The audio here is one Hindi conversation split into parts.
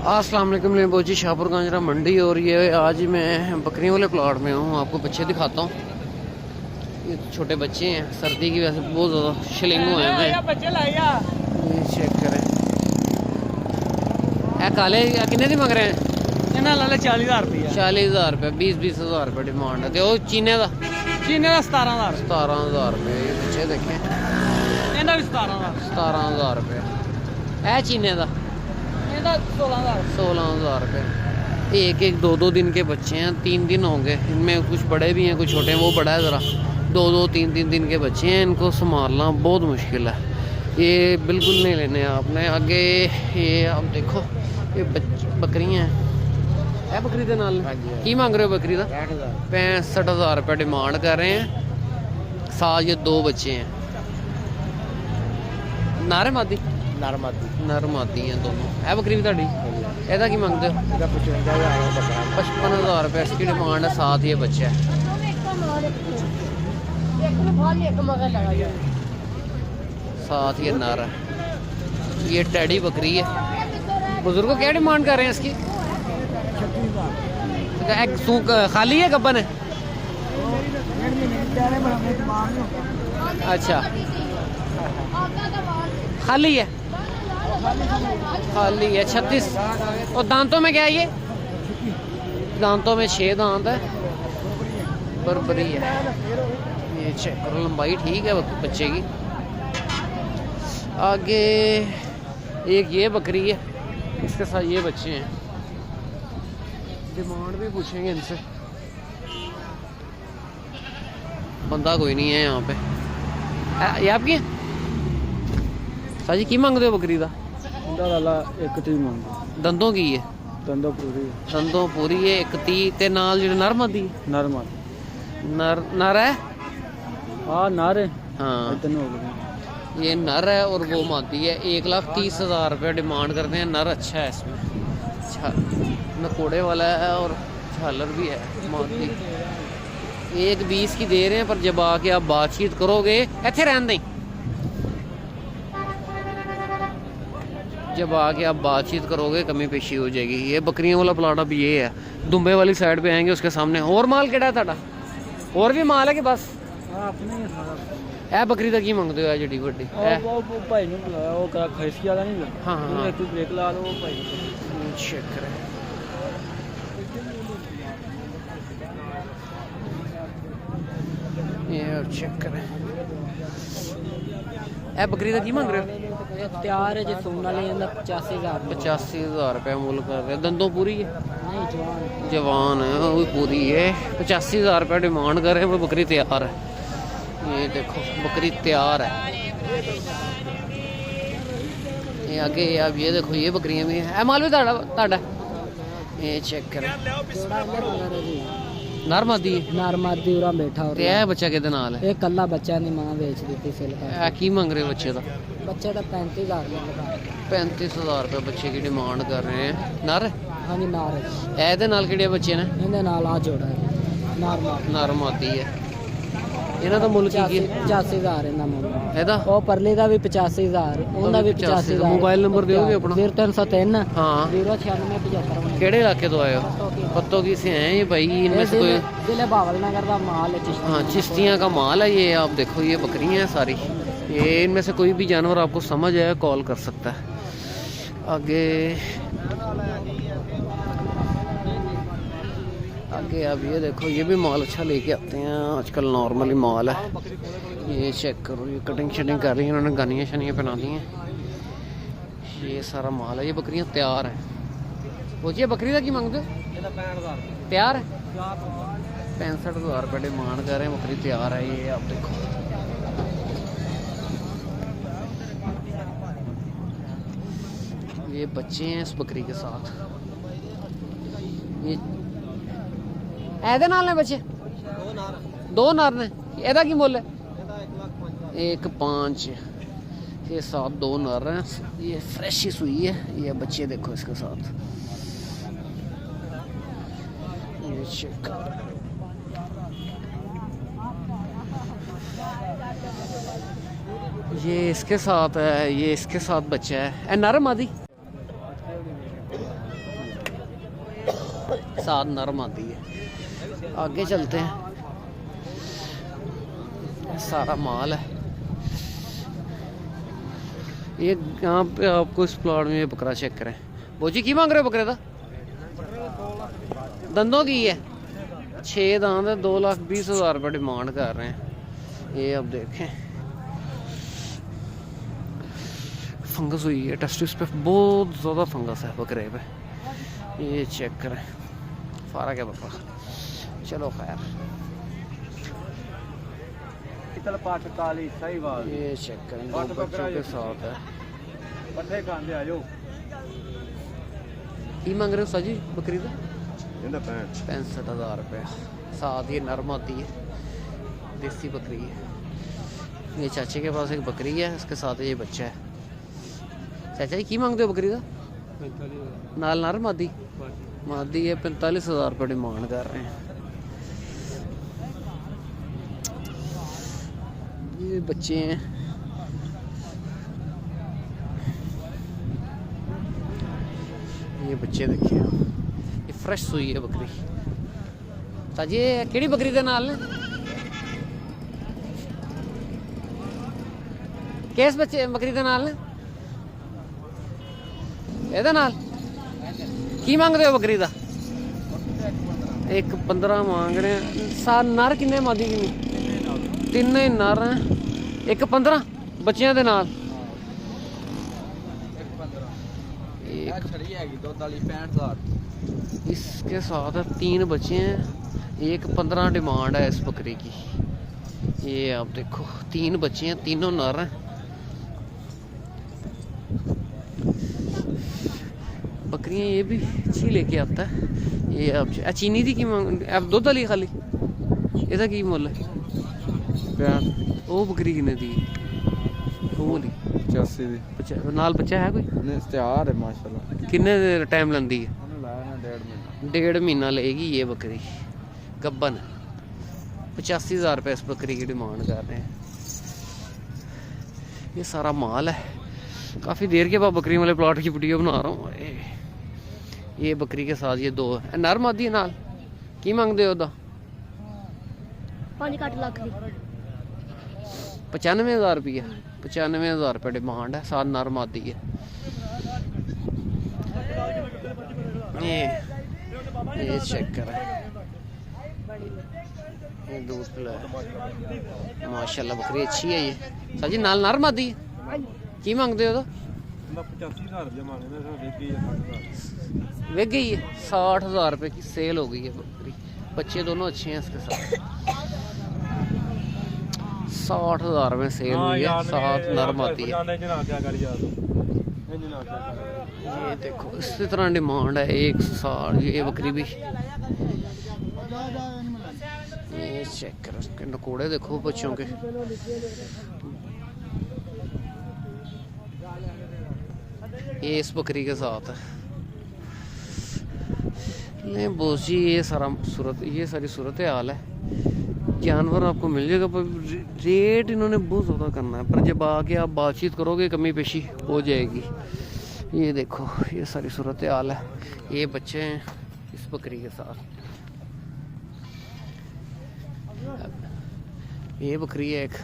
अस्सलाम वालेकुम। मैं पहुंची शाहपुर गांजरा मंडी और ये आज मैं बकरियों वाले प्लॉट में हूँ। आपको बच्चे दिखाता हूँ। ये छोटे बच्चे हैं, सर्दी की वजह से बहुत ज़्यादा शिलिंग हुए हैं। ये चेक करें। काले कितने दी मंग रहे हैं? इन्हें ला ले 40,000 रुपया। 40,000 रुपये, 20,000 रुपये डिमांड है। तो चीने का 17,000 17,000 रुपये। ये बच्चे देखें, इन्हें भी 17,000 17,000 रुपये है चीने का। 16,000 रुपये। एक एक दो दो दिन के बच्चे हैं, 3 दिन होंगे। इनमें कुछ बड़े भी हैं, कुछ छोटे हैं। वो बड़ा है ज़रा, 2-2, 3-3 दिन के बच्चे हैं। इनको संभालना बहुत मुश्किल है। ये बिल्कुल नहीं लेने आपने। आगे ये आप देखो, ये बकरियाँ हैं। बकरी के नाल की मांग रहे हो? बकरी का 65,000 रुपये डिमांड कर रहे हैं। साथ ये 2 बच्चे हैं। नारे मादी नर मादी हैं दोनों। है बकरी भी ताड़ी? ਇਹਦਾ ਕੀ ਮੰਗਦੇ ਹੋ? 55,000 रुपये इसकी डिमांड है। साथ ये बच्चा है। साथ ये नर है। ये टैडी बकरी है। बुजुर्गों क्या डिमांड कर रहे हैं इसकी? खाली है गब्बन है? अच्छा, खाली है। खाली है। 36। और दांतों में क्या है ये? दांतों में 6 दांत है। बरबरी है। ये चेक करो, लंबाई ठीक है बच्चे की। आगे एक ये बकरी है, इसके साथ ये बच्चे हैं। डिमांड भी पूछेंगे इनसे। बंदा कोई नहीं है यहाँ पे। ये आपकी साजी की मांगते हो बकरी का? दंदों की है? दंदों पूरी है। 31 ते नाल जो नर मादी नर है। हाँ नर है। हाँ ये नर है और वो मादी है। 1,30,000 रुपये डिमांड करते हैं। नर अच्छा है, इसमें नकोड़े वाला है और झालर भी है। मादी 1,20 की दे रहे हैं, पर जब आके आप बातचीत करोगे इतने रहन दें। जब आके आप बातचीत करोगे कमी पेशी हो जाएगी। ये बकरियों वाला प्लाट अब ये है। दुम्बे वाली साइड पे आएंगे, उसके सामने और माल केड़ा है? और भी माल है कि बस है? बकरी का की मंगते हो? जड़ी बड़ी चेक करें। ये चेक करें। बकरी का की मंग रहे हो? तैयार है जो सोना ले 85,000 रुपये मूल कर रहे। दंदों पूरी है? नहीं, जवान है, वो भी पूरी है। 85,000 रुपये डिमांड कर रहे हैं। वो बकरी तैयार है। ये देखो बकरी तैयार है। ये आगे अब ये देखो, ये बकरियां भी है। माल भी ताड़ा। ये चेक करें। नरमादी उरा बैठा हो रहा है। बच्चा किहदे नाल है? एक कल्ला बच्चा नहीं, मां बेच दी सिल का। की मंग रहे बच्चे का? बच्चे का 35,000 रुपये बच्चे की डिमांड कर रहे हैं। नर? हाँ जी नर है। ਇਹਦੇ ਨਾਲ ਕਿਹੜੇ ਬੱਚੇ ਨੇ? ਇਹਦੇ ਨਾਲ ਆ ਜੋੜਾ ਹੈ। ਨਰਮਾਦੀ ਹੈ। ਇਹਨਾਂ ਦਾ ਮੁੱਲ ਕੀ ਹੈ? 85,000 ਇਹਨਾਂ ਮੁੱਲ। ਇਹਦਾ ਉਹ ਪਰਲੇ ਦਾ ਵੀ 85,000, ਉਹਦਾ ਵੀ 85,000। ਮੋਬਾਈਲ ਨੰਬਰ ਦਿਓਗੇ ਆਪਣਾ? 0303 हाँ 09675। ਕਿਹੜੇ ਇਲਾਕੇ ਤੋਂ आए हो? पत्तों की से हैं ये भाई। इनमें से कोई जिले बावल नगर का माल है। हाँ चिश्तियाँ का माल है ये। आप देखो ये बकरियाँ हैं सारी। ये इनमें से कोई भी जानवर आपको समझ आए कॉल कर सकता है। आगे अब ये देखो, ये भी माल अच्छा लेके आते हैं आजकल। नॉर्मली माल है। ये चेक करो, ये कटिंग शटिंग कर रही है इन्होंने, गानियाँ शनियाँ पहना दी हैं। ये सारा माल है। ये बकरियाँ तैयार हैं। वो जी बकरी का की मांगते हो? तैयार है। 65,000 रुपये डिमांड कर रहे हैं। बकरी तैयार है। ये आप देखो, ये बच्चे हैं इस बकरी के साथ। ये ऐदे नाल ने बच्चे? 2 नर ने। एदा की मुल है? 1,05,000 के साथ 2 नर हैं। ये फ्रेश ही सुई है। ये बच्चे देखो इसके साथ। ये चेक। ये इसके साथ है, ये इसके साथ बच्चा है। नर मादी साथ नरम आती है। आगे चलते हैं, सारा माल है ये। यहाँ पे आपको इस प्लॉट में ये बकरा चेक करें। बोजी की मांग रहे हो बकरे का? दंदों की है 6 दांत है, 2,20,000 रुपये डिमांड कर रहे हैं। ये अब देखें फंगस हुई है टेस्टिस पे, बहुत ज़्यादा फंगस है बकरे पे। ये चेक करें, फारा क्या बकरा। चलो खैर, ये चेक करें, 2 बच्चों के साथ है। की मांग रहे हो साजी बकरी का? 65,000 रुपये। साथ ये नरम आती है, देसी बकरी है। ये चाचे के पास एक बकरी है, उसके साथ ये बच्चा है। चाचा जी की मांगते हो बकरी का? नाल नर मादी मादी है, 45,000 रुपये डिमांड कर रहे हैं। ये बच्चे हैं, ये बच्चे देखिए, ये फ्रेश हुई है बकरी। साजी केड़ी बकरी के नाल ने किस बच्चे बकरी के नाल ने ਇਹਦੇ ਨਾਲ ਕੀ ਮੰਗਦੇ ਹੋ ਬੱਕਰੀ ਦਾ? 1,15 ਮੰਗ ਰਹੇ ਆ। ਨਰ ਕਿੰਨੇ ਮਾਦੀ ਕਿੰਨੀ? ਤਿੰਨੇ ਹੀ ਨਰ ਹੈ। 1,15 ਬੱਚਿਆਂ ਦੇ ਨਾਲ। इसके साथ 3 बच्चे हैं। 1,15 डिमांड है इस बकरी की। ये आप देखो 3 बच्चे हैं, तीनों नर हैं। बकरियां ये भी अच्छी लेके आता है। ये अब चीनी दी की मांग अब दुध वाली खाली ਇਹਦਾ ਕੀ ਮੁੱਲ ਹੈ? ਉਹ ਬੱਕਰੀ ਕਿੰਨੇ ਦੀ? ਉਹ ਵਾਲੀ 85 ਦੀ। ਨਾਲ ਬੱਚਾ ਹੈ ਕੋਈ? ਨੇ ਤਿਆਰ ਹੈ ਮਾਸ਼ਾਅੱਲਾ। ਕਿੰਨੇ ਟਾਈਮ ਲੈਂਦੀ ਹੈ? ਉਹਨੇ ਲਾਇਆ ਨਾ 1.5 ਮਹੀਨਾ। 1.5 महीना लेगी ये बकरी। गब्बन 85,000 रुपये इस बकरी की डिमांड कर रहे हैं। ये सारा माल है। काफ़ी देर के बाद बकरी वाले प्लॉट की वीडियो बना रहा हूँ। ये बकरी के साथ ये 2 नर मादी नाल की मांगते हो? 5 लाख की 95,000 रुपये। 95,000 रुपये डिमांड है, साथ नर मादी है। ये चेक करें, ये दूध पिलाया माशाल्लाह। बकरी अच्छी है ये। साजी नाल नर मादी है की मांगते हो? 85,000 रुपये मांगते हैं। विक गई है। 60,000 रुपये की सेल हो गई है बकरी। बच्चे दोनों अच्छे हैं इसके साथ। 60,000 में सेल हुई है, 7 नर मादी है। ये देखो इसी तरह डिमांड है 160। ये बकरी भी, ये चेक करो इसके नकोड़े देखो बच्चों के। ये इस बकरी के साथ है। नहीं बोस जी, ये सारी सूरत हाल है। जानवर आपको मिल जाएगा पर रेट इन्होंने बहुत ज़्यादा करना है। पर जब आके आप बातचीत करोगे कमी पेशी हो जाएगी। ये देखो ये सारी सूरत हाल है। ये बच्चे हैं इस बकरी के साथ। ये बकरी है एक।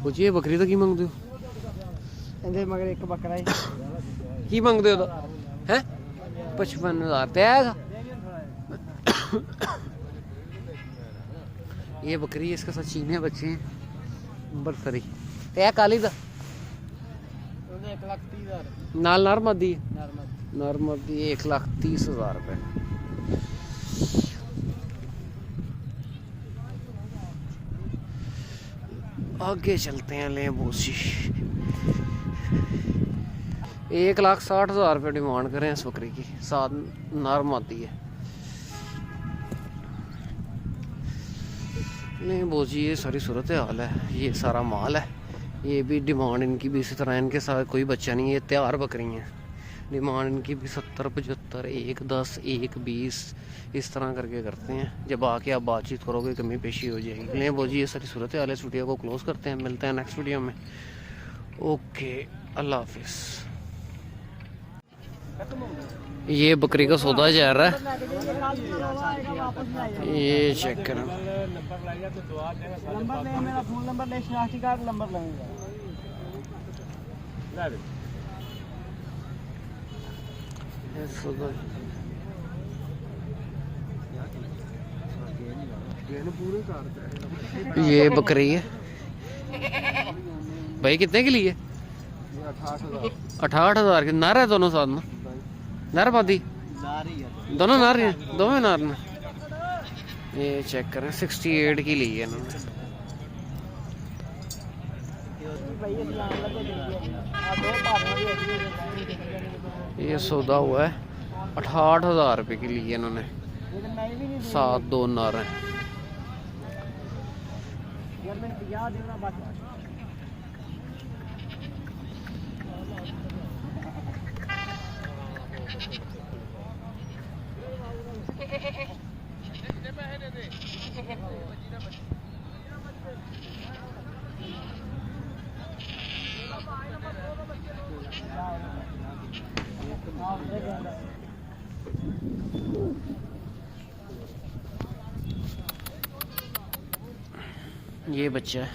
मुझे ये बकरी तो की मांगते हो? मगर एक बकरा है की मांगते हो? है 55,000 तैयार। ये बकरी है, इसके साथ चीने बच्चे हैं बरसरी। तैयार काली दा 1,30,000 नाल नरमदी 1,30,000 रुपये। आगे चलते हैं ले बोसी। 1,60,000 रुपये डिमांड करें इस बकरी की, साथ नरम आती है। नहीं बोजी, ये सारी सूरत हाल है। ये सारा माल है। ये भी डिमांड इनकी भी इसी तरह, इनके साथ कोई बच्चा नहीं है। ये तैयार बकरी हैं। डिमांड इनकी भी 70, 75, 1, 10, 1, 20 इस तरह करके करते हैं। जब आके आप बातचीत करोगे कमी पेशी हो जाएगी। नहीं बोजी, ये सारी सूरत हाल है। इस वीडियो को क्लोज करते हैं, मिलते हैं नेक्स्ट वीडियो में। ओके, अल्लाह हाफिज़। ये बकरी का सौदा जा रहा है। ये चेक करो। नंबर ले, मेरा फोन नंबर ले, शनाख्ती कार्ड नंबर लगेगा। ये बकरी है भाई, कितने की ली है? 68,000 की। नर है दोनों साथ में? नर मादी दोनों नर हैं, दोनों नर ने। ये चेक करें, 68 की ली है इन्होंने। ये सौदा हुआ है 68,000 रुपये की ली है इन्होंने। 7 2 नर हैं। ये बच्चा है।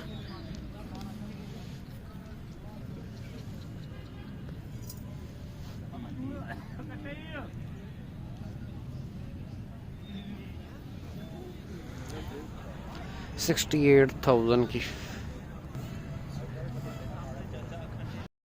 $68,000 की।